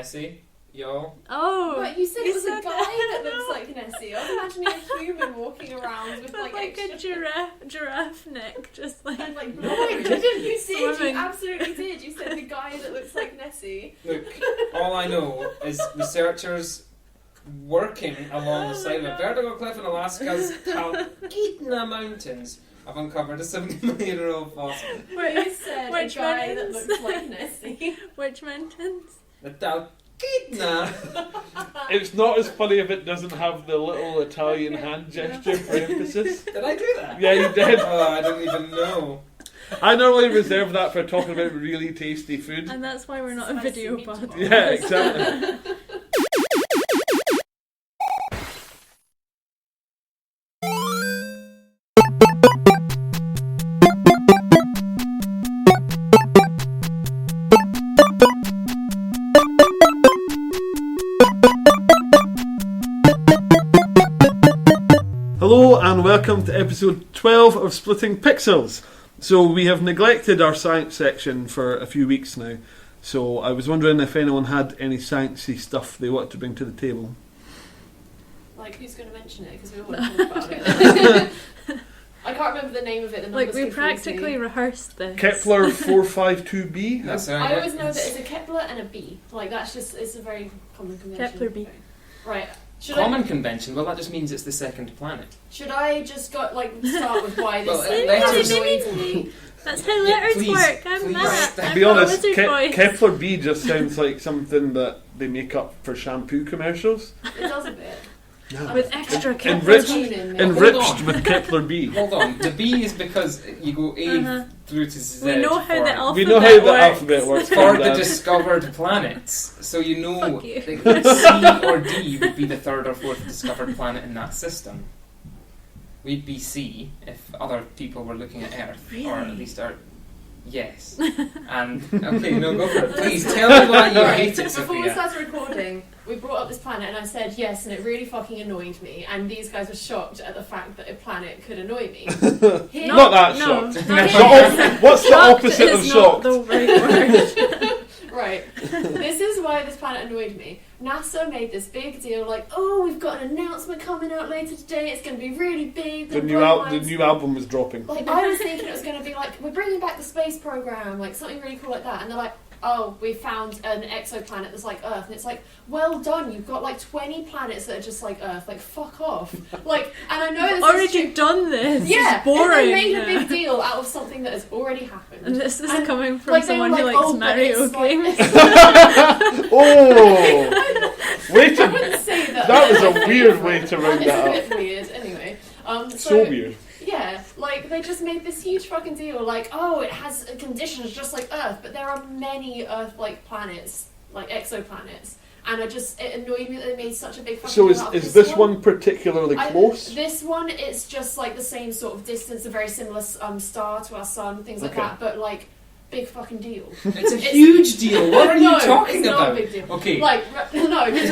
Nessie, y'all. Oh, But you said it was a guy that No. looks like Nessie. I was imagining a human walking around with like extra... a giraffe neck, just like. I'm like, no, I didn't. You did. Swimming. You absolutely did. You said the guy that looks like Nessie. Look, all I know is researchers working along the side of a vertical cliff in Alaska's Talkeetna Mountains have uncovered a 70-million-year-old fossil. You said Which a guy mountains? that looks like Nessie. Which mountains? The Talkeetna. It's not as funny if it doesn't have the little Italian hand gesture for emphasis. Did I do that? Yeah, you did. Oh, I didn't even know. I normally reserve that for talking about really tasty food. And that's why we're not a Spicy video meatball. pod. Yeah, exactly. Hello and welcome to episode 12 of Splitting Pixels. So we have neglected our science section for a few weeks now. So I was wondering if anyone had any sciencey stuff they wanted to bring to the table. Like, who's going to mention it? Because we all want to talk about it. I can't remember the name of it. The Like, numbers we confuse practically me. rehearsed this. Kepler 452b? That's I always know that it's a Kepler and a B. Like, that's just, it's a very common convention. Kepler B. Right. Common convention? Well, that just means it's the second planet. Should I just start with why this Well, has letters- annoyed me? That's how Yeah, letters please, work. I'm please. Matt. To I'm To be not a honest, wizard voice. Kepler B just sounds like something that they make up for shampoo commercials. It does a bit. With extra Kepler. Enriched, Tune in, Hold enriched on. with Kepler B. Hold on. The B is because you go A Uh-huh. through to Z. We know how for- the alphabet We know how the works. alphabet works. for Calm the down. discovered planets. So you know Fuck you. that C or D would be the third or fourth discovered planet in that system. We'd be C if other people were looking at Earth. Or at Really? least Earth. Yes. And, okay, no, go for it. Please tell me why you hate it, Before we Sophia. started recording, we brought up this planet and I said yes, and it really fucking annoyed me. And these guys were shocked at the fact that a planet could annoy me. Here, Not that No, shocked. not So, what's the Shocked opposite of is shocked? not the right word. Right. This is why this planet annoyed me. NASA made this big deal, like, oh, we've got an announcement coming out later today. It's going to be really big. The blah, blah, new blah. new album was dropping. Like, I was thinking it was going to be like, we're bringing back the space program, like something really cool like that. And they're like, oh, we found an exoplanet that's like Earth. And it's like, well done, you've got like 20 planets that are just like Earth. Like, fuck off. Like, and I know this is Already true. done this. Yeah, It's boring. and they made a big deal out of something that has already happened. And this is And, coming from like, they someone were who like, likes oh, but Mario it's like- games. Oh! Wait I a wouldn't say that. That was a weird way to round It's that a up. bit weird, anyway. So weird. Yeah, like they just made this huge fucking deal, like, oh, it has conditions just like Earth, but there are many Earth-like planets, like exoplanets, and it annoyed me that they made such a big fucking So deal out of is this one particularly I- close? This one, it's just like the same sort of distance, a very similar star to our sun, things like Okay. that, but like, big fucking deal. It's a huge deal. What are No, you talking it's about? not a big deal. Okay. Like, no, because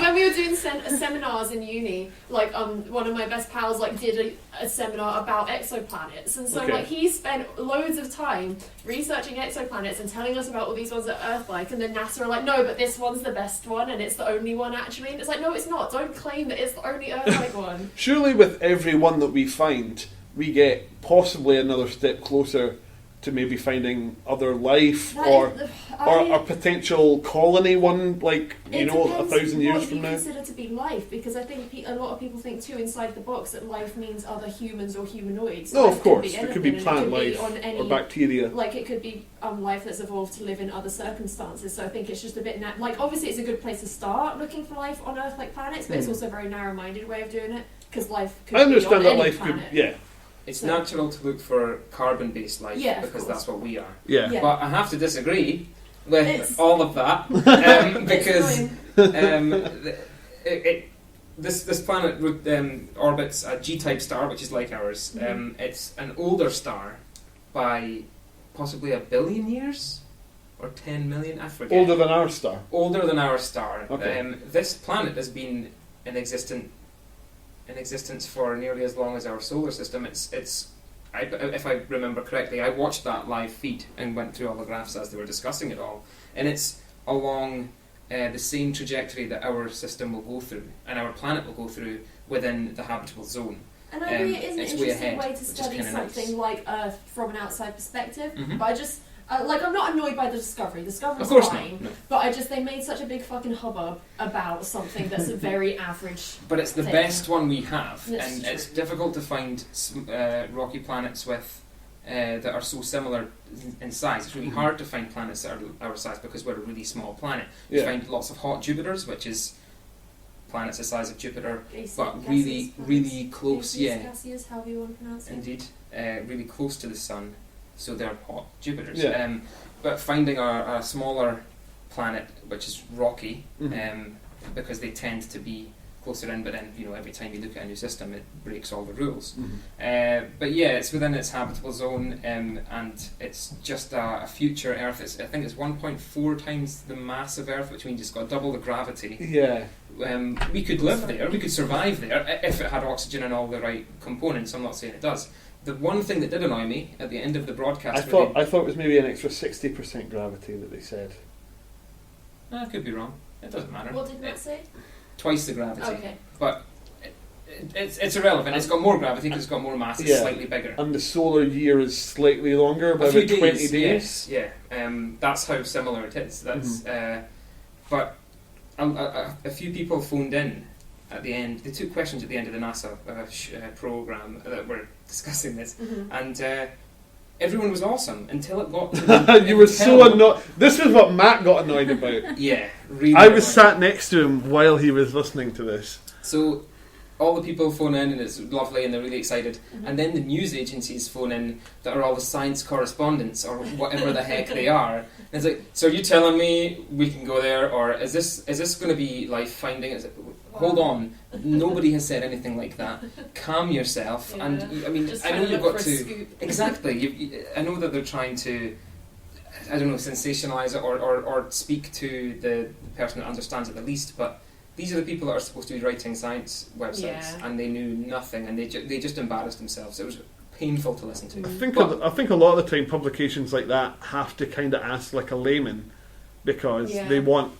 when we were doing seminars in uni, like, one of my best pals, like, did a seminar about exoplanets, and so, Okay. like, he spent loads of time researching exoplanets and telling us about all these ones that are Earth-like, and then NASA are like, no, but this one's the best one, and it's the only one, actually, and it's like, no, it's not, don't claim that it's the only Earth-like one. Surely with every one that we find, we get possibly another step closer to maybe finding other life or a potential colony one, like, you know, 1,000 years from now. What you consider to be life, because I think a lot of people think too inside the box that life means other humans or humanoids. No, Life of course. Could It could be anything, plant and it life could be on any, or bacteria. like it could be life that's evolved to live in other circumstances. So I think it's just a bit like obviously it's a good place to start looking for life on Earth like planets, but it's also a very narrow-minded way of doing it because life could I understand be on that any life planet. could, yeah. It's So- natural to look for carbon-based life Yeah, of because course. that's what we are. Yeah. Yeah. But I have to disagree with It's- all of that because It's this planet orbits a G-type star, which is like ours. It's an older star by possibly 1 billion years or 10 million. I forget. Older than our star. Older than our star. Okay. This planet has been in existence for nearly as long as our solar system. If I remember correctly, I watched that live feed and went through all the graphs as they were discussing it all, and it's along the same trajectory that our system will go through and our planet will go through within the habitable zone. And I agree, it is an it's way interesting ahead, way which to is study kinda something nice. like Earth from an outside perspective. Mhm. But I just, I'm not annoyed by the discovery. Discovery's Of course fine. not. No. But they made such a big fucking hubbub about something that's a very average. But it's the thing. best one we have, That's and true. it's difficult to find rocky planets with that are so similar in size. It's really Mhm. hard to find planets that are our size because we're a really small planet. You Yeah. find lots of hot Jupiters, which is planets the size of Jupiter, Gaseous, but really, gaseous really planets. close. Gaseous, Yeah, gaseous, however you want to pronounce it. indeed, really close to the sun, so they're hot Jupiters. Yeah. But finding a smaller planet which is rocky, Mhm. because they tend to be closer in, but then every time you look at a new system, it breaks all the rules. Mhm. But yeah, it's within its habitable zone, and it's just a future Earth. I think it's 1.4 times the mass of Earth, which means it's got double the gravity. Yeah. We could live there, we could survive there if it had oxygen and all the right components. I'm not saying it does. The one thing that did annoy me at the end of the broadcast, I thought it was maybe an extra 60% gravity that they said. I could be wrong. It doesn't matter. What did Matt say? Twice the gravity, Okay. but it's irrelevant. It's got more gravity because it's got more mass. It's Yeah. slightly bigger. And the solar year is slightly longer by A few about 20 days, days. yes, yeah. That's how similar it is. That's but a few people phoned in at the end. They took questions at the end of the NASA program that were discussing this, Mm-hmm. and everyone was awesome until it got. To You were so annoyed. This is what Matt got annoyed about. Yeah, really. I was annoying. sat next to him while he was listening to this. So all the people phone in and it's lovely and they're really excited, Mhm. and then the news agencies phone in that are all the science correspondents or whatever the heck they are. And it's like, so are you telling me we can go there, or is this going to be life finding? It's like, hold on, nobody has said anything like that. Calm yourself. Yeah. And I mean, Just I trying know to you've look got for a to scoop. exactly. I know that they're trying to, I don't know, sensationalize it or speak to the person that understands it the least, but. These are the people that are supposed to be writing science websites, Yeah. and they knew nothing, and they just embarrassed themselves. It was painful to listen to. I think But- I think a lot of the time publications like that have to kind of ask like a layman because Yeah. they want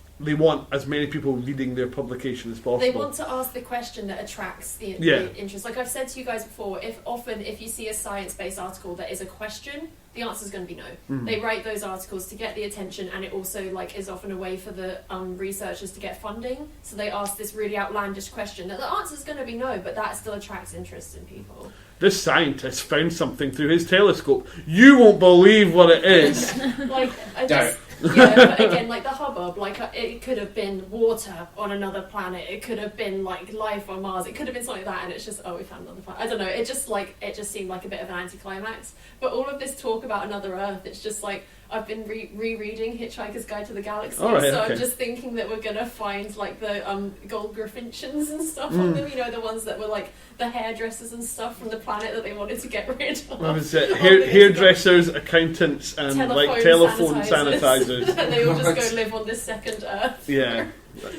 as many people reading their publication as possible. They want to ask the question that attracts the interest. Like I've said to you guys before, if you see a science-based article that is a question, the answer is going to be no. Mhm. They write those articles to get the attention, and it also is often a way for the researchers to get funding. So they ask this really outlandish question. Now, the answer is going to be no, but that still attracts interest in people. This scientist found something through his telescope. You won't believe what it is. Like I Doubt. just. Yeah, but again, like the hubbub, it could have been water on another planet. It could have been like life on Mars. It could have been something like that, and it's just we found another planet. I don't know. It just seemed like a bit of an anticlimax. But all of this talk about another Earth, it's just like I've been rereading Hitchhiker's Guide to the Galaxy, All right, so okay. I'm just thinking that we're gonna find like the gold griffinchins and stuff on them. You know, the ones that were like the hairdressers and stuff from the planet that they wanted to get rid of. What was it? Oh, they just Hairdressers, accountants, and like telephone sanitizers. And they all just What? go live on this second Earth. Yeah.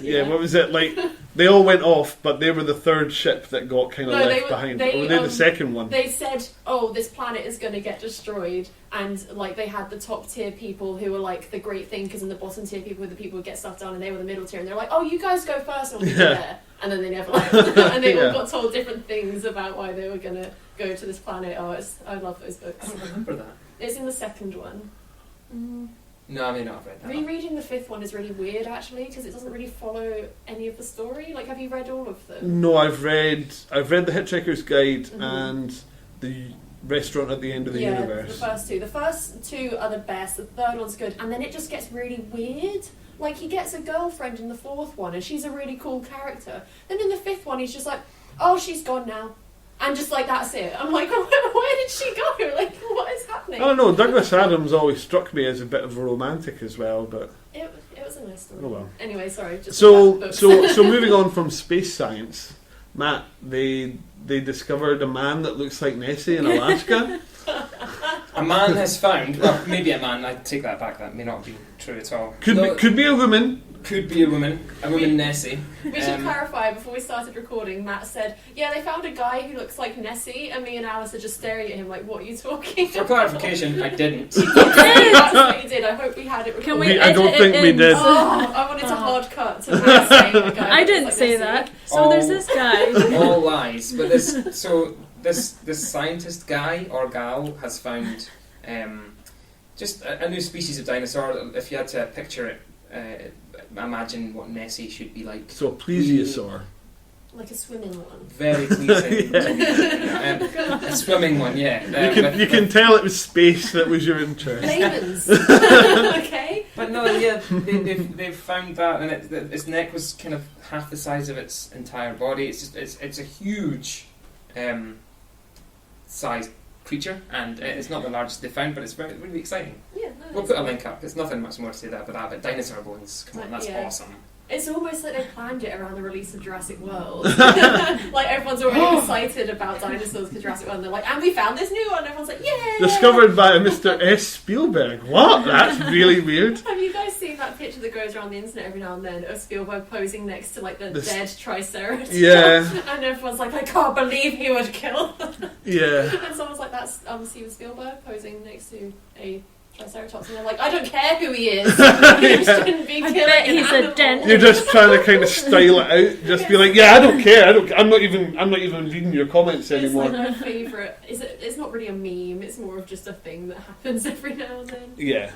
Yeah, what was it? Like, they all went off, but they were the third ship that got kind of No, left behind. Or were they the second one? They said, this planet is going to get destroyed. And, like, they had the top tier people who were, like, the great thinkers, and the bottom tier people were the people who get stuff done, and they were the middle tier. And they're like, you guys go first, and we'll be there. And then they never left. And they all got told different things about why they were going to go to this planet. I love those I books. don't remember that. It's in the second one. No, I may not have read that. Rereading the fifth one is really weird, actually, because it doesn't really follow any of the story. Like, have you read all of them? No, I've read The Hitchhiker's Guide Mhm. and The Restaurant at the End of the Universe. The first two. The first two are the best. The third one's good, and then it just gets really weird. Like, he gets a girlfriend in the fourth one, and she's a really cool character. Then in the fifth one, he's just like, she's gone now. And just like, that's it. I'm like, where did she go? Like, what is happening? I don't know, Douglas Adams always struck me as a bit of a romantic as well, but It was a nice story. oh well. Anyway, sorry. Just So about books. so moving on from space science, Matt, they discovered a man that looks like Nessie in Alaska. A man has found, well, maybe a man, I take that back, that may not be true at all. Could be a woman. could be a woman Nessie. We should clarify, before we started recording, Matt said, yeah, they found a guy who looks like Nessie, and me and Alice are just staring at him like, what are you talking For about? clarification, I didn't. That's what you did. I hope we had it recorded. Can we I don't edit think it we in? did. Oh, I wanted to hard cut to Matt saying the guy I who didn't looks say like that. Nessie. So there's this guy. All lies. But this scientist guy or gal has found just a new species of dinosaur. If you had to picture it, imagine what Nessie should be like. So a plesiosaur. Like a swimming one. Very pleasing. A swimming one, yeah. You can tell it was space that was your interest. Layman's. Okay. But no, yeah, they've found that, and its neck was kind of half the size of its entire body. It's a huge sized creature, and it's not the largest they've found, but it's really exciting. Yeah, no, We'll put a link up. There's nothing much more to say about that, but dinosaur bones, come on, that's Yeah. awesome. It's almost like they planned it around the release of Jurassic World. Like everyone's already excited about dinosaurs because Jurassic World, and they're like, and we found this new one. And everyone's like, yay! Discovered by Mr. S. Spielberg. What? That's really weird. Have you guys seen that picture that goes around the internet every now and then of Spielberg posing next to like the dead Triceratops? Yeah. And everyone's like, I can't believe he would kill. Yeah. And someone's like, that's Steven Spielberg posing next to a Triceratops, and they're like, I don't care who he is. He shouldn't be killing bet an he's a animal. dent. You're just trying to kind of style it out. Just be like, yeah, I don't care. I'm not even reading your comments It's anymore. like my favourite. It's not really a meme. It's more of just a thing that happens every now and then. Yeah.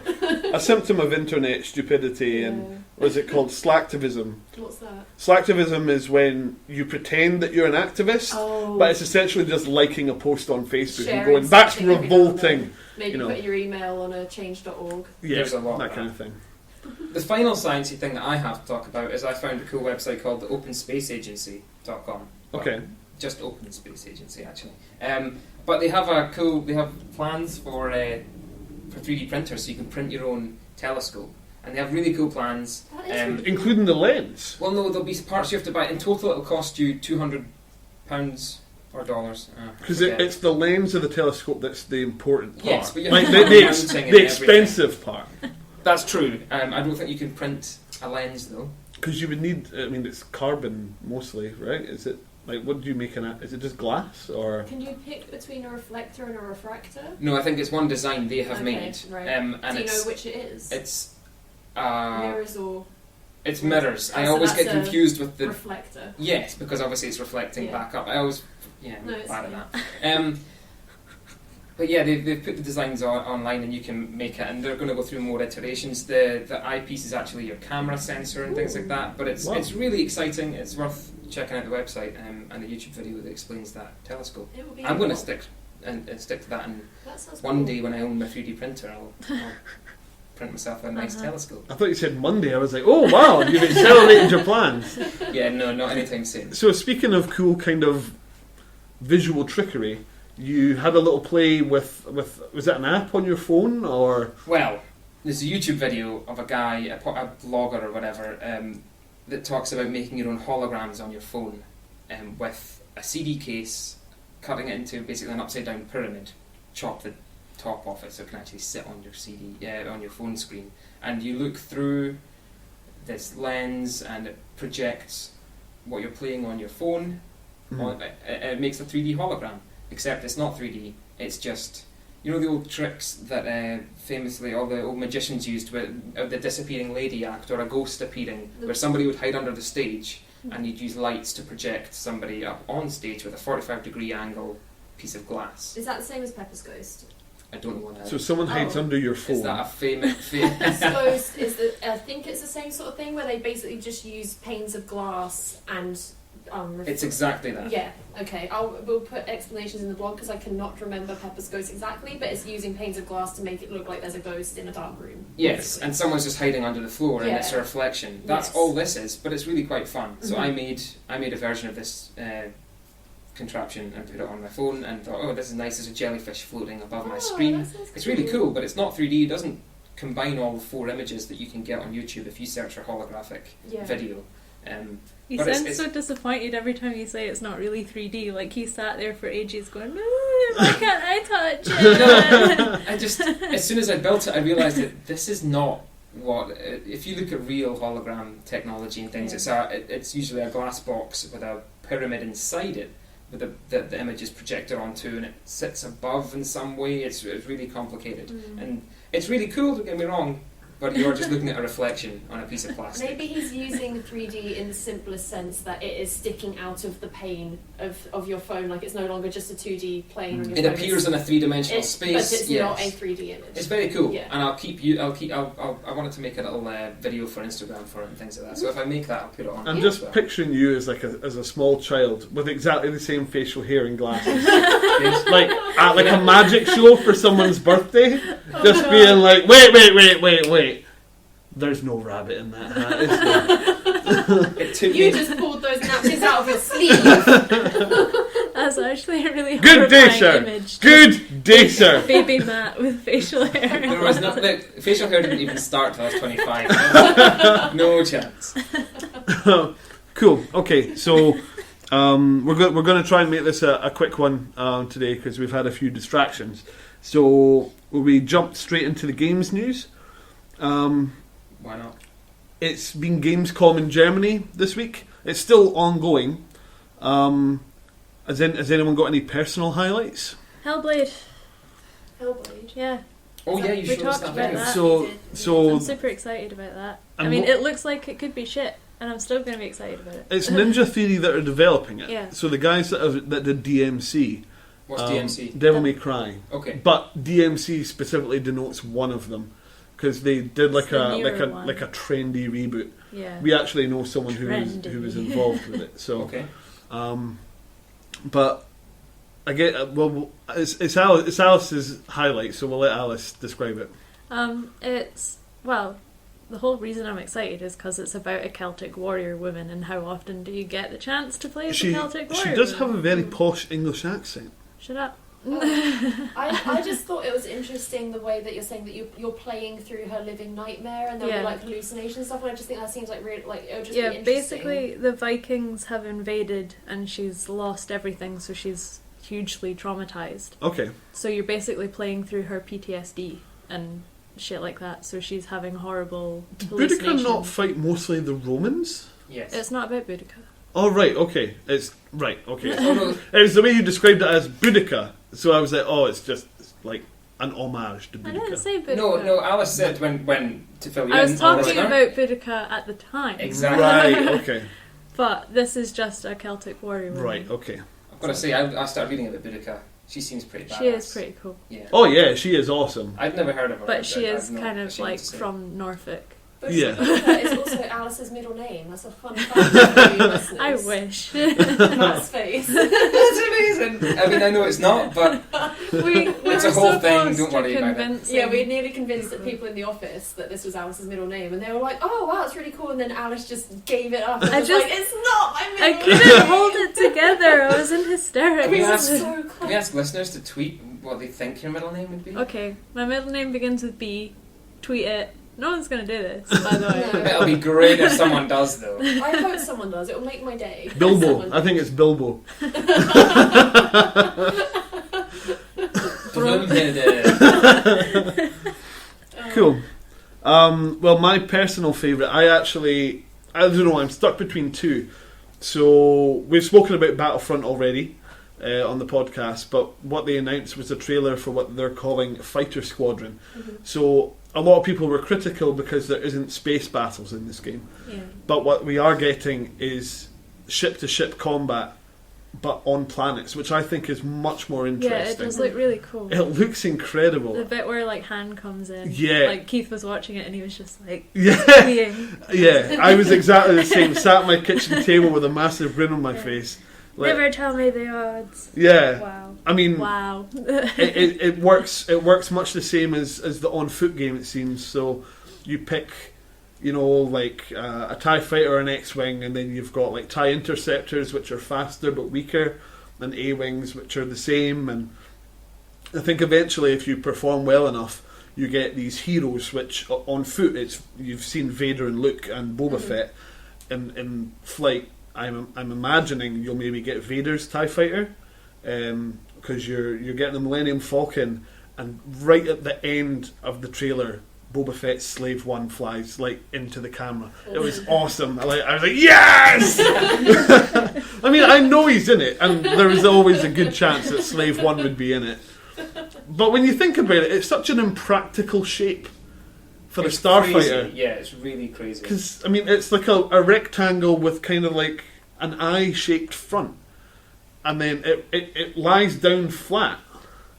A symptom of internet stupidity and what's it called? Slacktivism. What's that? Slacktivism is when you pretend that you're an activist, Oh, but it's essentially just liking a post on Facebook and Sharing going, that's something every now and then. revolting. Maybe you know. put your email on a change.org. Yeah, There's a lot that of kind that. of thing. The final sciencey thing that I have to talk about is I found a cool website called the OpenSpaceAgency.com. Okay. Just Open Space Agency, actually. But they have plans for 3D printers, so you can print your own telescope. And they have really cool plans. That is really Including the lens. Well, no, there'll be parts you have to buy. In total, it'll cost you £200 or dollars. Because it's the lens of the telescope that's the important part. Yes, but you like have to the have mounting and the expensive part. That's true. I don't think you can print a lens, though. Because you would need, I mean, it's carbon mostly, right? Is it, like, what do you make is it just glass, or? Can you pick between a reflector and a refractor? No, I think it's one design they have Okay, made. right. And Do you know it's, which it is? it's, Mirrors or it's mirrors. I So always that's get a confused with the... reflector? Yes, because obviously it's reflecting Yeah. back up. I always... Yeah, I'm No, it's bad at fine. that. But yeah, they've put the designs online and you can make it, and they're going to go through more iterations. The eyepiece is actually your camera sensor and things like that, but Wow. it's really exciting. It's worth checking out the website and the YouTube video that explains that telescope. It will be I'm going to cool. stick to that, and That sounds one cool. day when I own my 3D printer, I'll print myself a nice telescope. I thought you said Monday. I was like, oh wow, you've accelerated your plans. Yeah, no, not anytime soon. So speaking of cool kind of visual trickery, you had a little play with was that an app on your phone, or? Well, there's a YouTube video of a guy, a blogger or whatever, that talks about making your own holograms on your phone with a CD case, cutting it into basically an upside down pyramid, chop the top off it so it can actually sit on your on your phone screen, and you look through this lens and it projects what you're playing on your phone. It makes a 3D hologram, except it's not 3D, it's just, you know, the old tricks that famously all the old magicians used with the disappearing lady act, or a ghost appearing, where somebody would hide under the stage and you'd use lights to project somebody up on stage with a 45-degree angle piece of glass. Is that the same as Pepper's Ghost? I don't know what that So is. someone hides under your Is phone. that a famous... Pepper's Ghost is I think it's the same sort of thing where they basically just use panes of glass and It's exactly that. Yeah, okay. We'll put explanations in the blog because I cannot remember Pepper's Ghost exactly, but it's using panes of glass to make it look like there's a ghost in a dark room. Yes, basically. and someone's just hiding under the floor and Yeah. it's a reflection. That's Yes. all this is, but it's really quite fun. So Mhm. I made a version of this contraption and put it on my phone and thought, oh, this is nice, there's a jellyfish floating above my Oh, screen. that sounds It's really cool, but it's not 3D. It doesn't combine all the 4 images that you can get on YouTube if you search for holographic Yeah. video. He But it's- sounds so disappointed every time you say it's not really 3D. Like he sat there for ages going, why can't I touch it? I just, as soon as I built it, I realised that this is not if you look at real hologram technology and things, it's usually a glass box with a pyramid inside it, with the image is projected onto, and it sits above in some way. It's really complicated, and it's really cool. Don't get me wrong, but you're just looking at a reflection on a piece of plastic. Maybe he's using 3D in the simplest sense that it is sticking out of the pane of your phone, like it's no longer just a 2D plane on your phone. It appears in a three-dimensional space, but it's not a 3D image. It's very cool, Yeah. and I wanted to make a little video for Instagram for it and things like that. So if I make that, I'll put it on. I'm just picturing you as as a small child with exactly the same facial hair and glasses, like at a magic show for someone's birthday, just being like, wait. There's no rabbit in that hat, is there? You just pulled those napkins out of your sleeve. That's actually a really Good day, horrifying sir. image. Good day, sir. Baby Matt with facial hair. There was no facial hair didn't even start till I was 25. No chance. Cool. Okay, so we're going to try and make this a quick one today because we've had a few distractions. So will we jump straight into the games news? Why not? It's been Gamescom in Germany this week. It's still ongoing. Has anyone got any personal highlights? Hellblade. Yeah. Oh yeah, you We showed us talked that about video. that. So I'm super excited about that. And I mean, what- it looks like it could be shit, and I'm still going to be excited about it. it's Ninja Theory that are developing it. Yeah. So the guys that did DMC, What's DMC? Devil May Cry. Okay. But DMC specifically denotes one of them because they did It's the newer one. like a trendy reboot. Yeah. We actually know someone who Trendy. was involved with it. So, Okay. but I get it's Alice's highlight, so we'll let Alice describe it. The whole reason I'm excited is because it's about a Celtic warrior woman, and how often do you get the chance to play as a Celtic warrior? She does woman? have a very posh English accent. Shut up. I just thought it was interesting the way that you're saying that you're playing through her living nightmare and there'll be like hallucinations and stuff, and I just think that seems like really, like it would just be interesting. Basically the Vikings have invaded and she's lost everything, so she's hugely traumatized. Okay. So you're basically playing through her PTSD and shit like that, so she's having horrible Did hallucinations. Boudica not fight mostly the Romans? Yes. It's not about Boudica. Oh right, okay. It's right, okay. Oh, no. It was the way you described it as Boudica, so I was like, oh, it's just like an homage to I didn't Boudica. say Boudica. No, Alice said when to fill you I in. was talking listener. about Boudica at the time. Exactly. Right, okay. But this is just a Celtic warrior woman. Right, okay. I've got to say, I started reading about Boudica. She seems pretty badass. She is pretty cool. Yeah. Oh yeah, she is awesome. I'd never heard of her. But she I've is no kind of ashamed like to say. from Norfolk. But Yeah. it's also Alice's middle name. That's a fun fact for you listeners. I wish. Matt's face. That's amazing. I mean, I know it's not, but we It's were a whole so thing, close don't to worry about it. convincing- Yeah, we nearly convinced the people in the office that this was Alice's middle name, and they were like, "Oh wow, it's really cool." And then Alice just gave it up. And I was just- like, "It's not my I middle name." couldn't hold it together. I was in hysterics. We We were asked- so Can close. we ask listeners to tweet what they think your middle name would be? Okay, my middle name begins with B. Tweet it. No one's gonna do this, by the way. No. It'll be great if someone does, though. I hope someone does. It will make my day. Bilbo. Someone I think it's Bilbo. Broomheaded. Cool. Well, my personal favourite, I don't know, I'm stuck between two. So, we've spoken about Battlefront already on the podcast, but what they announced was a trailer for what they're calling Fighter Squadron. Mhm. So, a lot of people were critical because there isn't space battles in this game. Yeah. But what we are getting is ship-to-ship combat, but on planets, which I think is much more Yeah, it interesting. does look really cool. It looks incredible. The bit where like Han comes in. Yeah. Like Keith was watching it and he was just like Yeah. peeing. Yeah, I was exactly the same. Sat at my kitchen table with a massive grin on my face. Like, Never tell me the odds. yeah, Wow. I mean, Wow. it works. It works much the same as the on foot game. It seems. So you pick, like a TIE fighter or an X-wing, and then you've got like TIE interceptors, which are faster but weaker, and A-wings, which are the same. And I think eventually, if you perform well enough, you get these heroes. Which on foot, you've seen Vader and Luke and Boba Fett. In flight, I'm imagining you'll maybe get Vader's TIE fighter, because you're getting the Millennium Falcon, and right at the end of the trailer, Boba Fett's Slave One flies like into the camera. It was awesome. I was like, yes! I mean, I know he's in it, and there is always a good chance that Slave One would be in it. But when you think about it, it's such an impractical shape for It's a starfighter. crazy. Yeah, it's really crazy. Because, I mean, it's like a rectangle with kind of like an eye-shaped front. And then it lies down flat.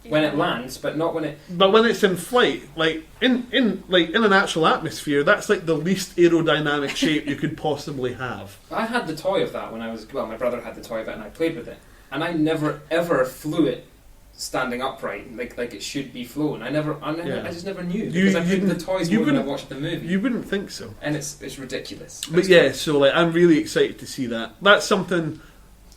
When it lands, but not when it... But when it's in flight, like in an actual atmosphere, that's like the least aerodynamic shape you could possibly have. I had the toy of that when I was... Well, my brother had the toy of it and I played with it. And I never, ever flew it standing upright, like it should be flown. I just never knew. Because I played with the toys more than I watched the movie. You wouldn't think so. And it's ridiculous. But yeah, so like I'm really excited to see that. That's something...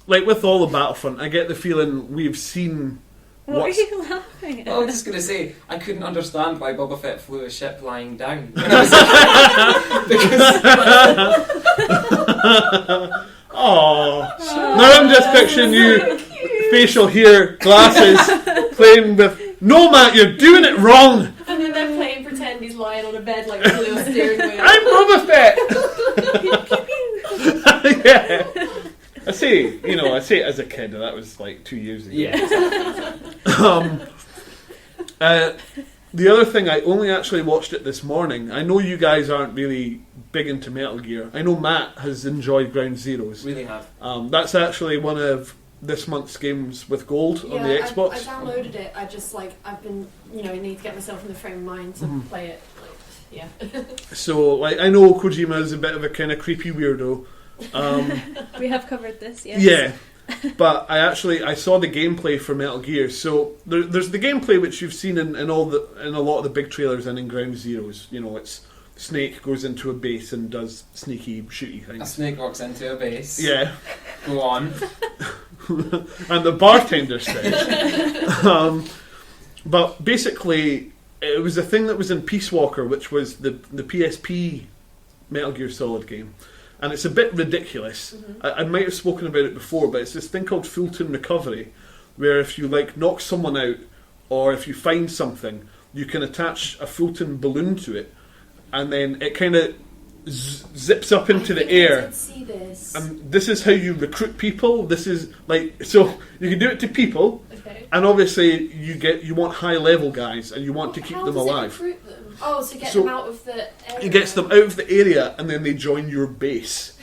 Like with all the Battlefront, I get the feeling we've seen... What are you laughing at? Well, I was just going to say, I couldn't understand why Boba Fett flew a ship lying down. Oh, now I'm just picturing you, facial hair, glasses, playing with... No, Matt, you're doing it wrong! And then they're playing pretend he's lying on a bed like a little steering wheel. I'm Boba Fett! Yeah. I say it as a kid, and that was like 2 years ago. Yeah. The other thing, I only actually watched it this morning. I know you guys aren't really big into Metal Gear. I know Matt has enjoyed Ground Zeroes. Really have. That's actually one of this month's games with gold on the Xbox. I downloaded it. I just I've been need to get myself in the frame of mind to play it. Yeah. So I know Kojima is a bit of a kind of creepy weirdo. We have covered this, yes. Yeah, but I saw the gameplay for Metal Gear. So there's the gameplay which you've seen in a lot of the big trailers and in Ground Zeroes. It's Snake goes into a base and does sneaky shooty things. A snake walks into a base. Yeah. Go on. And the bartender says. But basically, it was a thing that was in Peace Walker, which was the PSP Metal Gear Solid game. And it's a bit ridiculous. Mm-hmm. I might have spoken about it before, but it's this thing called Fulton Recovery, where if you knock someone out, or if you find something, you can attach a Fulton balloon to it, and then it kind of zips up into the air. I did see this. And this is how you recruit people. This is so you can do it to people, okay. and obviously you want high level guys, and you want to keep them alive. How does it recruit them? Oh, to get them out of the area. It gets them out of the area, and then they join your base.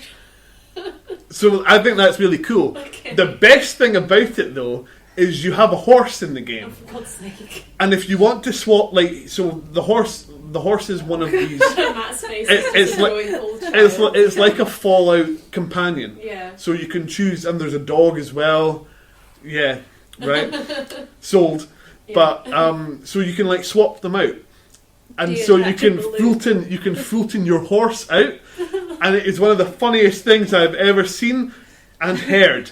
So I think that's really cool. Okay. The best thing about it, though, is you have a horse in the game. Oh, for God's sake. And if you want to swap, so the horse is one of these. Matt's face It's like a Fallout companion. Yeah. So you can choose, and there's a dog as well. Yeah, right. Sold. Yeah. But so you can swap them out. And so you can Fulton your horse out, and it is one of the funniest things I've ever seen and heard.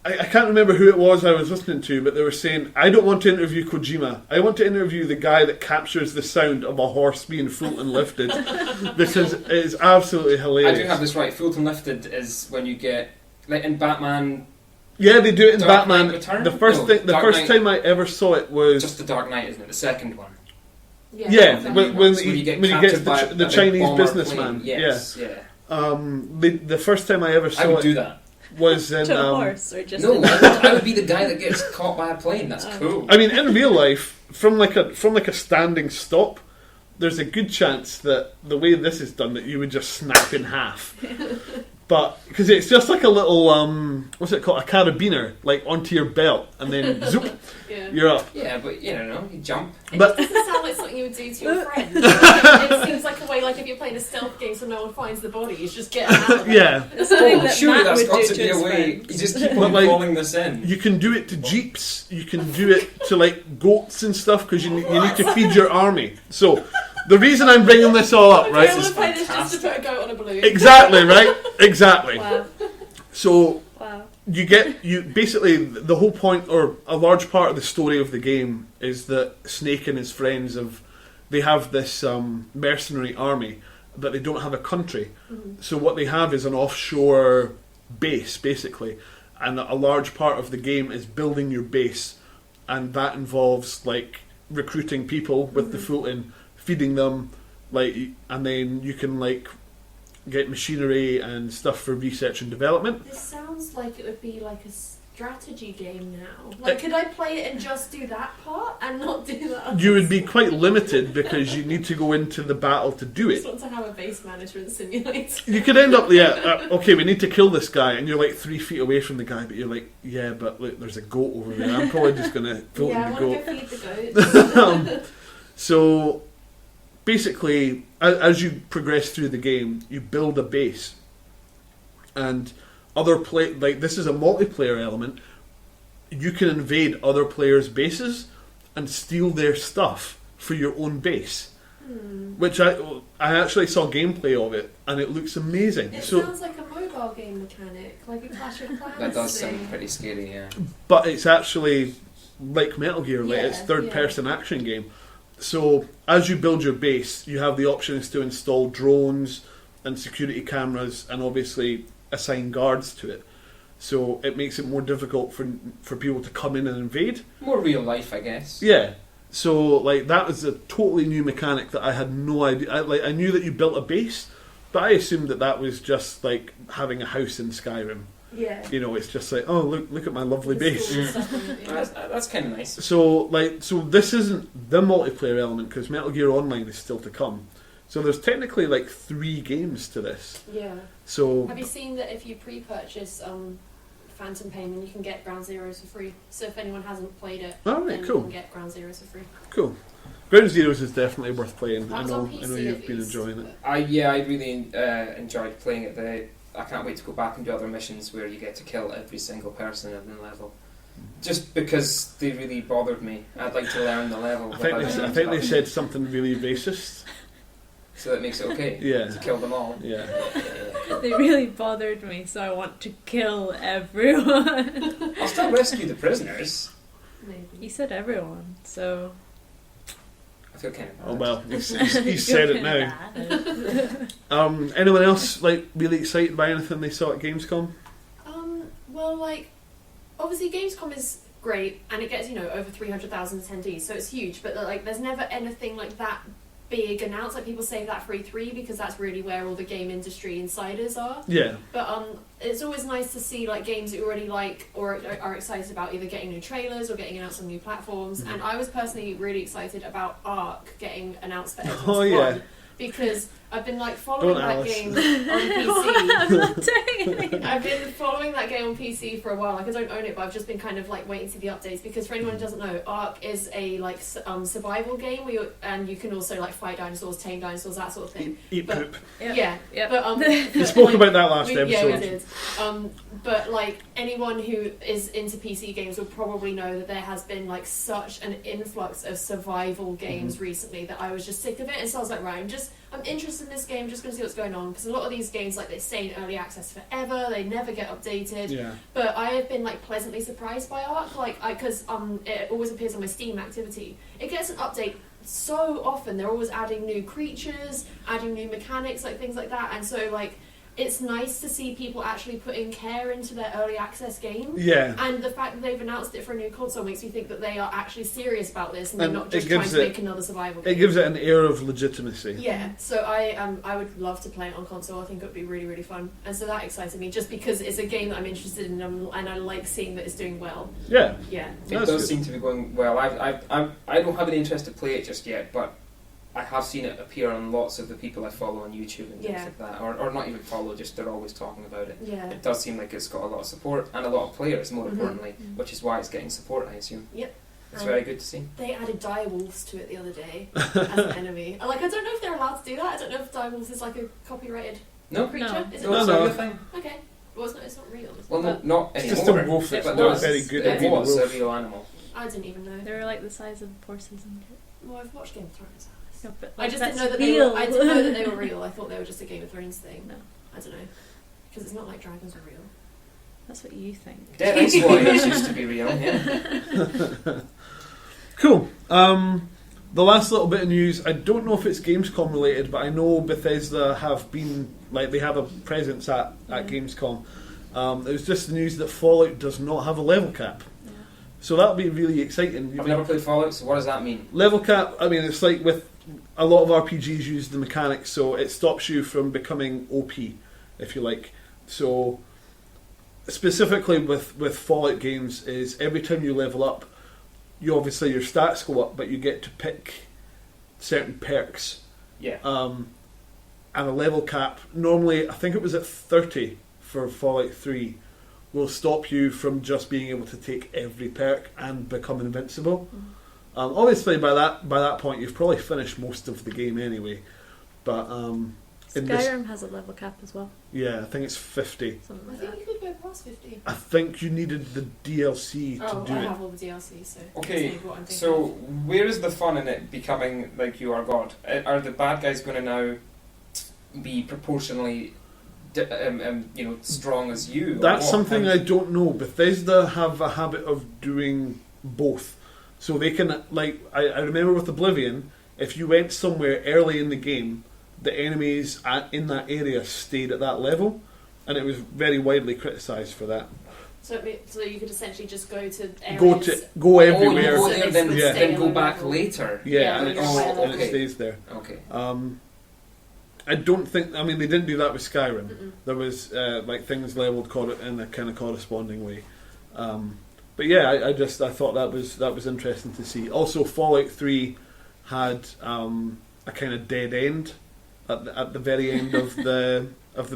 I can't remember who it was I was listening to, but they were saying, I don't want to interview Kojima. I want to interview the guy that captures the sound of a horse being Fulton lifted, because it is absolutely hilarious. I do have this right. Fulton lifted is when you get in Batman. Yeah, they do it in Dark Batman. Knight Return? The first time I ever saw it was just the Dark Knight, isn't it? The second one. Yeah, when he gets captured the by Chinese bomber businessman. plane. Yes, yeah. The first time I ever saw I would it do that. was in. To a horse, or just No, I would be the guy that gets caught by a plane. That's cool. I mean, in real life, from a standing stop, there's a good chance that the way this is done, that you would just snap in half. But because it's just like a little what's it called, a carabiner, onto your belt, and then zoop, you're up. Yeah, but you jump. It But doesn't sound like something you would do to your friend. It seems like a way, if you're playing a stealth game so no one finds the body, you just get out of it. yeah, It's something that Surely Matt that's would got do to be his a way. friends. You just keep But, on calling this in. you can do it to jeeps. You can do it to goats and stuff, because you need to feed your army. So the reason I'm bringing this all up, right? I want to play this just to put a goat on a balloon. Exactly, right? Exactly. Wow. So Wow. you basically, the whole point, or a large part of the story of the game, is that Snake and his friends they have this mercenary army, but they don't have a country. Mm-hmm. So what they have is an offshore base, basically, and a large part of the game is building your base, and that involves recruiting people with the Fulton, feeding them, like, and then you can like get machinery and stuff for research and development. This sounds like it would be like a strategy game now. Like, could I play it and just do that part and not do that other You would be stuff? quite limited because you need to go into the battle to do I it. just want to have a base management simulator. You could end up, okay, we need to kill this guy, and you're like 3 feet away from the guy, but you're like, yeah, but look, there's a goat over there. I'm probably just going to vote Yeah, I the want goat. to go feed the goats. So, basically, as you progress through the game, you build a base, and this is a multiplayer element. You can invade other players' bases and steal their stuff for your own base. Which I actually saw gameplay of it, and it looks amazing. It So, sounds like a mobile game mechanic, like a Clash of Clans That does thing. sound pretty scary, yeah. but it's actually like Metal Gear, like Yeah, it's third-person action game. So as you build your base, you have the options to install drones and security cameras, and obviously assign guards to it. So it makes it more difficult for people to come in and invade. More real life, I guess. Yeah. So like that was a totally new mechanic that I had no idea. I knew that you built a base, but I assumed that was just like having a house in Skyrim. Yeah. You know, it's just like, oh look at my lovely The base. school stuff on it, yeah. That's kind of nice. So this isn't the multiplayer element because Metal Gear Online is still to come. So there's technically like 3 games to this. Yeah. So Have you seen that if you pre-purchase Phantom Pain, then you can get Ground Zeroes for free? So if anyone hasn't played it, all right, then cool, you can get Ground Zeroes for free. cool. Ground Zeroes is definitely worth playing. That I was know, on PC I know at you've been least, enjoying it. but- I really enjoyed playing it. I can't wait to go back and do other missions where you get to kill every single person in the level. Just because they really bothered me. I'd like to learn the level. I think without they them. said something really racist. So that makes it okay Yeah, to kill them all. yeah. They really bothered me, so I want to kill everyone. I'll still rescue the prisoners. Maybe. You said everyone, so... I feel kind of bad. Oh well, he said it now. now. Anyone else like really excited by anything they saw at Gamescom? Well, like, obviously Gamescom is great, and it gets, over 300,000 attendees, so it's huge, but like, there's never anything like that big announced. Like, people save that for E3 because that's really where all the game industry insiders are. Yeah, But it's always nice to see like games that you already like or are excited about either getting new trailers or getting announced on new platforms. And I was personally really excited about Ark getting announced for Xbox Oh, yeah. One because I've been like following Don't, that Alice. game on PC. I'm not doing anything. I've been following that game on PC for a while. Like, I don't own it, but I've just been kind of like waiting to see the updates because for anyone who doesn't know, Ark is a like survival game where you can also like fight dinosaurs, tame dinosaurs, that sort of thing. eat But- poop. Yeah, Yep. but We spoke about that last yeah, we episode. did. But like anyone who is into PC games will probably know that there has been like such an influx of survival games recently that I was just sick of it, and so I was like, right, I'm interested in this game, just going to see what's going on because a lot of these games like they stay in early access forever, they never get updated. Yeah. But I have been like pleasantly surprised by Ark, because it always appears on my Steam activity. It gets an update so often. They're always adding new creatures, adding new mechanics, like things like that, and so like it's nice to see people actually putting care into their early access game. Yeah. And the fact that they've announced it for a new console makes me think that they are actually serious about this and they're And not it just trying gives to it- make another survival game. It gives it an air of legitimacy. Yeah, so I would love to play it on console. I think it would be really, really fun. And so that excited me just because it's a game that I'm interested in and I like seeing that it's doing well. Yeah. Yeah. It That's does good. seem to be going well. I don't have any interest to play it just yet, but I have seen it appear on lots of the people I follow on YouTube and things Yeah. like that, or not even follow, just they're always talking about it. Yeah. It does seem like it's got a lot of support and a lot of players, more Mhm. importantly, which is why it's getting support, I assume. Yep. It's very good to see. They added direwolves to it the other day as an enemy. And, like, I don't know if they're allowed to do that. I don't know if direwolves is like a copyrighted No, creature. No. Is it no, it's not? a real thing. Okay. Well, it's not real. Is it? Well, no, But not It's anymore. just a wolf that's but not very good at it being a was a wolf. real animal. I didn't even know. They were like the size of horses and shit. Well, I've watched Game of Thrones. Alice. No, but I like, just didn't that's know that real. they were. I didn't know that they were real. I thought they were just a Game of Thrones thing. No, I don't know because it's not like dragons are real. that's what you think. Dead Ice Warriors used to be real, yeah. Cool. The last little bit of news, I don't know if it's Gamescom related, but I know Bethesda have been, like, they have a presence at Gamescom. It was just the news that Fallout does not have a level cap. Yeah. So that'll be really exciting. I've never played Fallout, so what does that mean? Level cap, I mean, it's like with a lot of RPGs use the mechanics, so it stops you from becoming OP, if you like. So specifically with Fallout games is every time you level up, you obviously your stats go up, but you get to pick certain perks. Yeah. And a level cap, normally I think it was at 30 for Fallout 3, will stop you from just being able to take every perk and become invincible. Obviously by that point you've probably finished most of the game anyway. But Skyrim has a level cap as well. Yeah, I think it's 50. Something I like think that. you could go past 50. I think you needed the DLC to Oh, do I it. have all the DLC, so Okay, that's maybe what I'm thinking so of. where is the fun in it becoming like you are God? Are the bad guys going to now be proportionally, strong as you? That's something I don't know. Bethesda have a habit of doing both. So they can, like, I remember with Oblivion, if you went somewhere early in the game, the enemies in that area stayed at that level, and it was very widely criticised for that. So you could essentially just go to areas. Go Oh, you everywhere. go there, then, Yeah. then go back later. Yeah, and, Yeah, and okay. it stays there. Okay. I don't think. I mean, they didn't do that with Skyrim. There was like things leveled in a kind of corresponding way. But yeah, I thought that was interesting to see. Also, Fallout 3 had a kind of dead end at the very end of the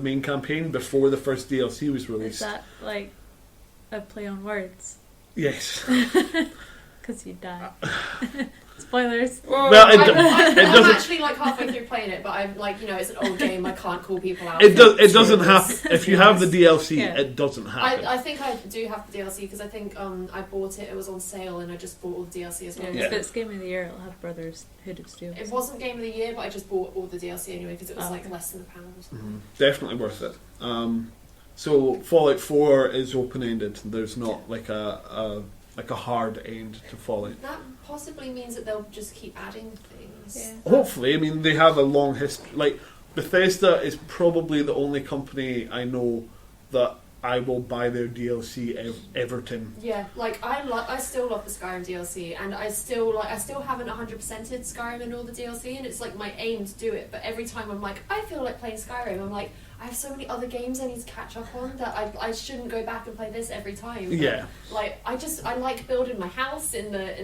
main campaign before the first DLC was released. Is that like a play on words? Yes. Because you die. Spoilers. Well, it I'm doesn't. actually like halfway through playing it, but I'm like, it's an old game. I can't call people out. It doesn't happen. If you have the DLC, Yeah. it doesn't happen. I think I do have the DLC because I think I bought it. It was on sale, and I just bought all the DLC as well. If it's Game of the Year, it'll have Brothers Hood of Steel. It wasn't Game of the Year, but I just bought all the DLC anyway because it was okay. less than £1 or something. Definitely worth it. So Fallout 4 is open ended. There's not like a hard end to Fallout. That possibly means that they'll just keep adding things. Yeah. Hopefully, I mean, they have a long history. Like, Bethesda is probably the only company I know that I will buy their DLC Everton. Yeah, like I still love the Skyrim DLC, and I still haven't 100%ed Skyrim and all the DLC, and it's like my aim to do it. But every time I'm like, I feel like playing Skyrim, I'm like, I have so many other games I need to catch up on that I shouldn't go back and play this every time. But, Yeah. like I like building my house in the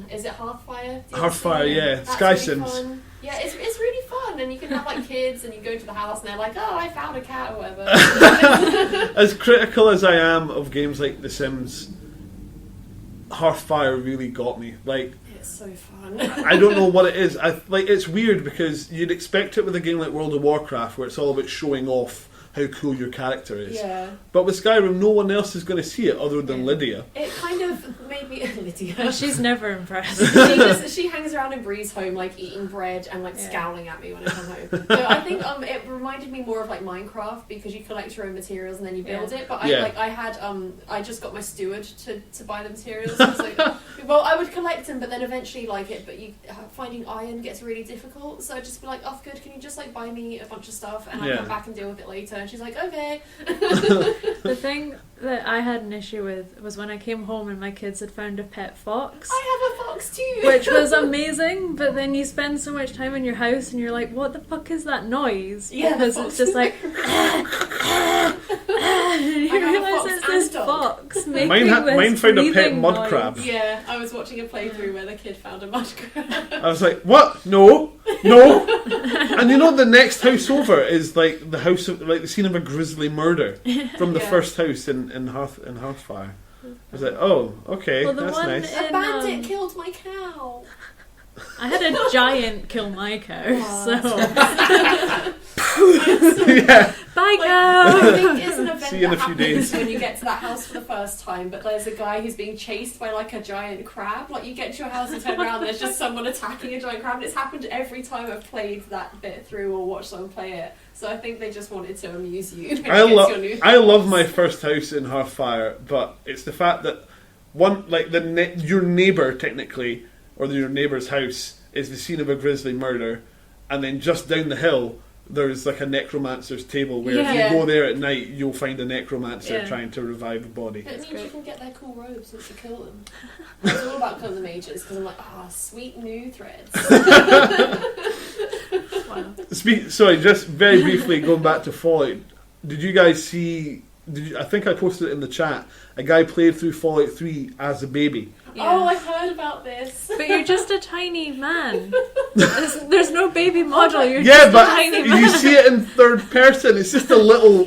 is it Hearthfire? DLC? Hearthfire, yeah. That's Sky really Sims. fun. Yeah, it's really fun, and you can have like kids, and you go to the house, and they're like, oh, I found a cat or whatever. As critical as I am of games like The Sims, Hearthfire really got me. Like, It's so fun. I don't know what it is. It's weird because you'd expect it with a game like World of Warcraft, where it's all about showing off how cool your character is. Yeah. But with Skyrim, no one else is going to see it other than Lydia. It kind of made me Lydia. She's never impressed. She hangs around in Bree's home, like eating bread and like scowling at me when I come home. So I think it reminded me more of like Minecraft because you collect your own materials and then you build it. But I just got my steward to buy the materials. So I was like, well, I would collect them, but then eventually finding iron gets really difficult. So I'd just be like, oh, good, can you just like buy me a bunch of stuff and I'll come back and deal with it later. And she's like, okay. The thing that I had an issue with was when I came home and my kids had found a pet fox. I have a fox too. Which was amazing, but then you spend so much time in your house and you're like, what the fuck is that noise? Yeah, because it's just like you realise it's this fox making Mine found a pet mud noise. crab. Yeah, I was watching a playthrough where the kid found a mud crab. I was like, what? No. And the next house over is like the house of like the scene of a grisly murder from the first house in Hearthfire. I was like, oh, okay, Well, the that's one nice. A bandit killed my cow. I had a giant kill my cow, so Yeah. bye I cow. think it's an event See you in that a few happens days. when you get to that house for the first time, but there's a guy who's being chased by like a giant crab. Like you get to your house and turn around and there's just someone attacking a giant crab, and it's happened every time I've played that bit through or watched someone play it. So I think they just wanted to amuse you. When I you get to your new I love house. my first house in Hearthfire, but it's the fact that your neighbour technically, or your neighbour's house, is the scene of a grisly murder, and then just down the hill there's like a necromancer's table where if Yeah. you go there at night, you'll find a necromancer Yeah. trying to revive a body. It means great. you can get their cool robes once you kill them. It's all about killing the mages because I'm like, sweet new threads. Wow. Sorry, just very briefly going back to Fallout. Did you guys see? I think I posted it in the chat. A guy played through Fallout 3 as a baby. Yeah. Oh, I've heard about this. But you're just a tiny man. There's no baby model. You're Yeah, just a but tiny man. you see it in third person. It's just a little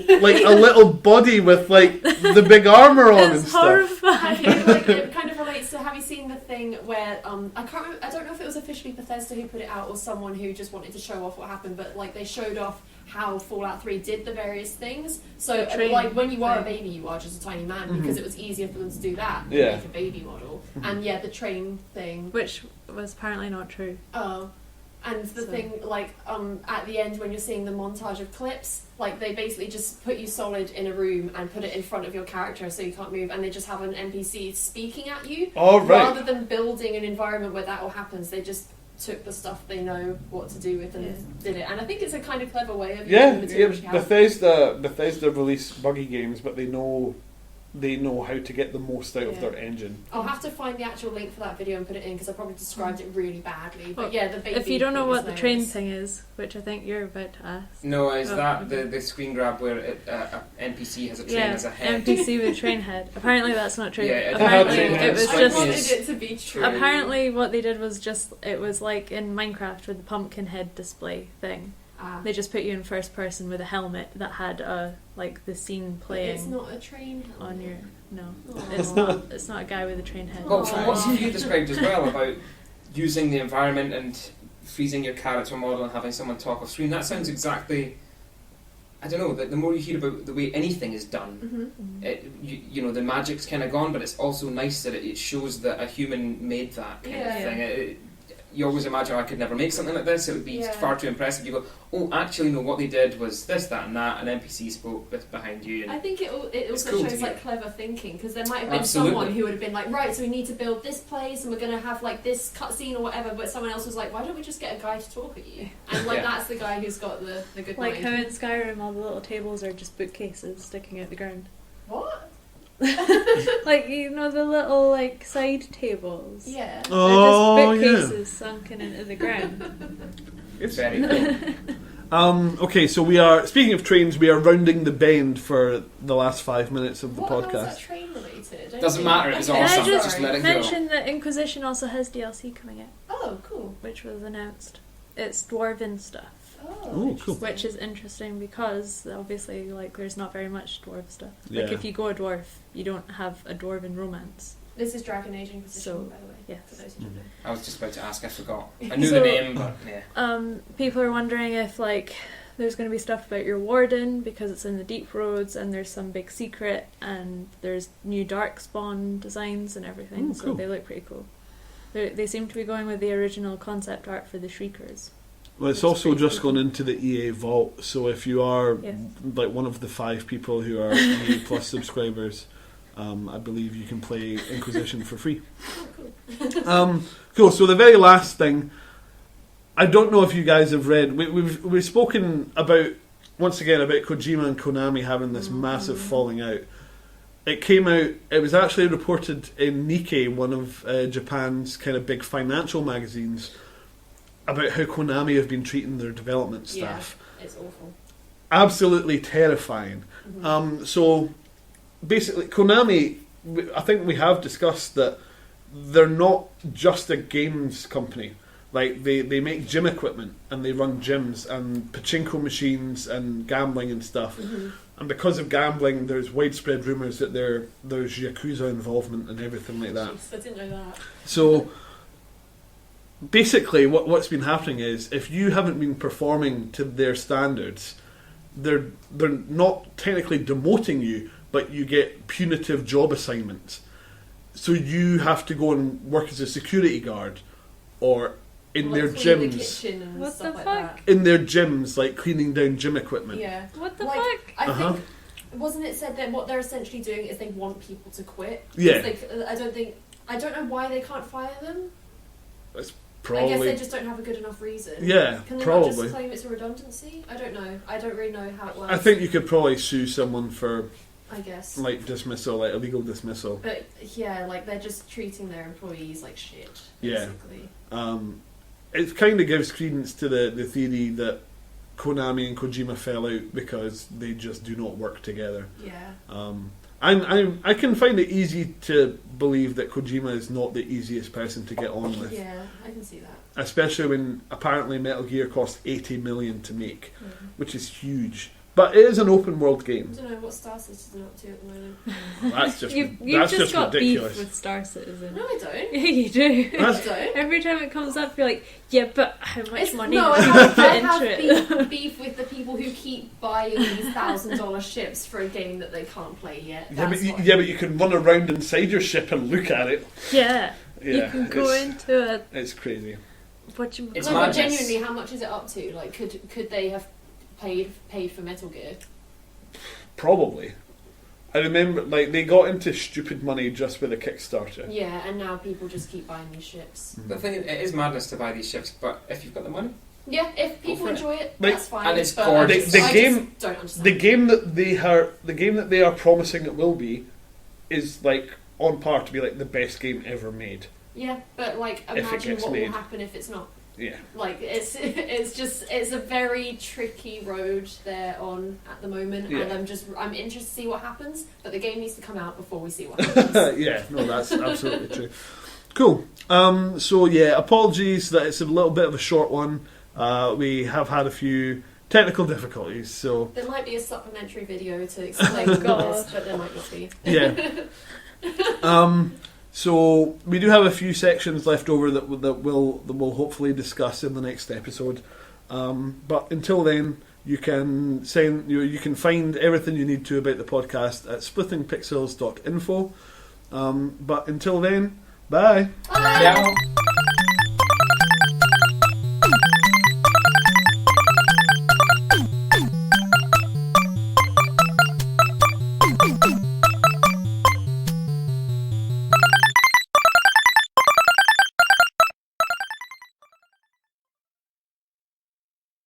body with like the big armor on and It's stuff. horrifying. It kind of relates to. Have you seen the thing where I can't remember, I don't know if it was officially Bethesda who put it out or someone who just wanted to show off what happened, but like they showed off how Fallout 3 did the various things. So The train like when you are a thing. baby, you are just a tiny man Mhm. because it was easier for them to do that than Yeah. make a baby model. Mhm. And yeah, the train thing. Which was apparently not true. Oh. And the So- thing, like, at the end when you're seeing the montage of clips, like, they basically just put you solid in a room and put it in front of your character so you can't move, and they just have an NPC speaking at you. Oh, right. Rather than building an environment where that all happens, they just took the stuff they know what to do with and Yeah. did it. And I think it's a kind of clever way of Yeah, using the materials you have. Bethesda release buggy games, but they know how to get the most out of Yeah. their engine. I'll have to find the actual link for that video and put it in because I probably described it really badly. But Well, yeah, the baby If you don't know thing what is the train hilarious. thing is, which I think you're about to ask. No, is Oh, that okay. the screen grab where a NPC has a train Yeah, as a head? NPC with train head. Apparently that's not true. Yeah, it Apparently had train it head. was It's I like just... wanted Yes. it to be true. Apparently what they did was just... It was like in Minecraft with the pumpkin head display thing. Ah. They just put you in first person with a helmet that had like the scene playing It's not a train helmet. on your... No. Aw. It's not. It's not a guy with a train head. Well, from what Aw. Sophia described as well about using the environment and freezing your character model and having someone talk off screen, that sounds exactly... I don't know, the more you hear about the way anything is done, Mhm. you know, the magic's kind of gone, but it's also nice that it shows that a human made that kind Yeah. of thing. You always imagine, I could never make something like this, it would be Yeah. far too impressive. You go, oh, actually, no, what they did was this, that, and that, an NPC spoke behind you. I And think it It's also cool to shows hear. like clever thinking because there might have been Absolutely. someone who would have been like, right, so we need to build this place and we're going to have like this cutscene or whatever, but someone else was like, why don't we just get a guy to talk at you? And like Yeah. that's the guy who's got the good Like mind. how in Skyrim all the little tables are just bookcases sticking out the ground. What? Like, you know, the little like side tables. Yeah. Oh, They're just yeah. bookcases sunken into the ground. it's very cool. Okay, so we are, speaking of trains, we are rounding the bend for the last 5 minutes of the What else is podcast. that train related? Don't Doesn't think- matter, it was Okay, awesome. Can I just Just let it go. mention that Inquisition also has DLC coming out, Oh, cool. which was announced. It's dwarven stuff. Oh, cool. interesting. Which is interesting because obviously, like, there's not very much dwarf stuff. Yeah. Like, if you go a dwarf, you don't have a dwarven romance. This is Dragon Age Inquisition, So, by the way. yes. For those who don't know. I was just about to ask, I forgot. I knew So- the name, but yeah. People are wondering if, like, there's going to be stuff about your warden because it's in the deep roads and there's some big secret and there's new darkspawn designs and everything, Ooh, so cool. they look pretty cool. They seem to be going with the original concept art for the Shriekers. Well, it's That's also pretty just cool. gone into the EA vault, so if you are Yes. like one of the 5 people who are EA Plus subscribers, I believe you can play Inquisition for free. Cool, so the very last thing, I don't know if you guys have read, we've spoken about, once again, about Kojima and Konami having this massive falling out. It came out, it was actually reported in Nikkei, one of Japan's kind of big financial magazines, about how Konami have been treating their development staff. Yeah, it's awful. Absolutely terrifying. So basically, Konami, I think we have discussed that they're not just a games company. Like, they make gym equipment and they run gyms and pachinko machines and gambling and stuff. And because of gambling, there's widespread rumours that there's Yakuza involvement and everything like that. Jeez, I didn't know that. So basically what's been happening is if you haven't been performing to their standards, they're not technically demoting you, but you get punitive job assignments. So you have to go and work as a security guard or in Like their clean the gyms. kitchen and What stuff the like fuck? that. In their gyms, like cleaning down gym equipment. Yeah. What the Like, fuck? I Uh-huh. think, wasn't it said that what they're essentially doing is they want people to quit? Yeah. It's like, I don't know why they can't fire them. Probably. I guess they just don't have a good enough reason. Yeah, Can they probably. not just claim it's a redundancy? I don't know. I don't really know how it works. I think you could probably sue someone for, I guess. like, dismissal, like illegal dismissal. But yeah, like they're just treating their employees like shit. Yeah. Basically. It kind of gives credence to the theory that Konami and Kojima fell out because they just do not work together. Yeah. I can find it easy to believe that Kojima is not the easiest person to get on with. Yeah, I can see that. Especially when apparently Metal Gear cost 80 million to make, which is huge. But it is an open world game. I don't know what Star Citizen up to at the moment. That's just You've that's just got ridiculous. beef with Star Citizen. No, I don't. Yeah, you do. I don't. Every time it comes up, you're like, yeah, but how much money No, did I you have, put I into have it? beef with the people who keep buying these $1,000 ships for a game that they can't play yet. Yeah, That's what. but you can run around inside your ship and look at it. Yeah. Yeah, You can go into it. It's crazy. What you It's No, but madness. genuinely, how much is it up to? Like, could they have paid for Metal Gear? Probably. I remember, like, they got into stupid money just with a Kickstarter. Yeah, and now people just keep buying these ships. The thing is, it is madness to buy these ships, but if you've got the money, Yeah, if people for it. enjoy it, Like, that's fine. and it's but gorgeous. The I game- just don't understand. The game that they are promising it will be is, like, on par to be, like, the best game ever made. Yeah, but like, If it imagine gets what made. will happen if it's not. Yeah. Like, it's a very tricky road they're on at the moment, Yeah. and I'm interested to see what happens. But the game needs to come out before we see what happens. Yeah, no, that's absolutely true. Cool. So, yeah, apologies that it's a little bit of a short one. We have had a few technical difficulties, so... There might be a supplementary video to explain Oh, all God. this, but there might not be. Yeah. So we do have a few sections left over that we'll hopefully discuss in the next episode. But until then, you can find everything you need to about the podcast at splittingpixels.info. But until then, bye. Bye. yeah.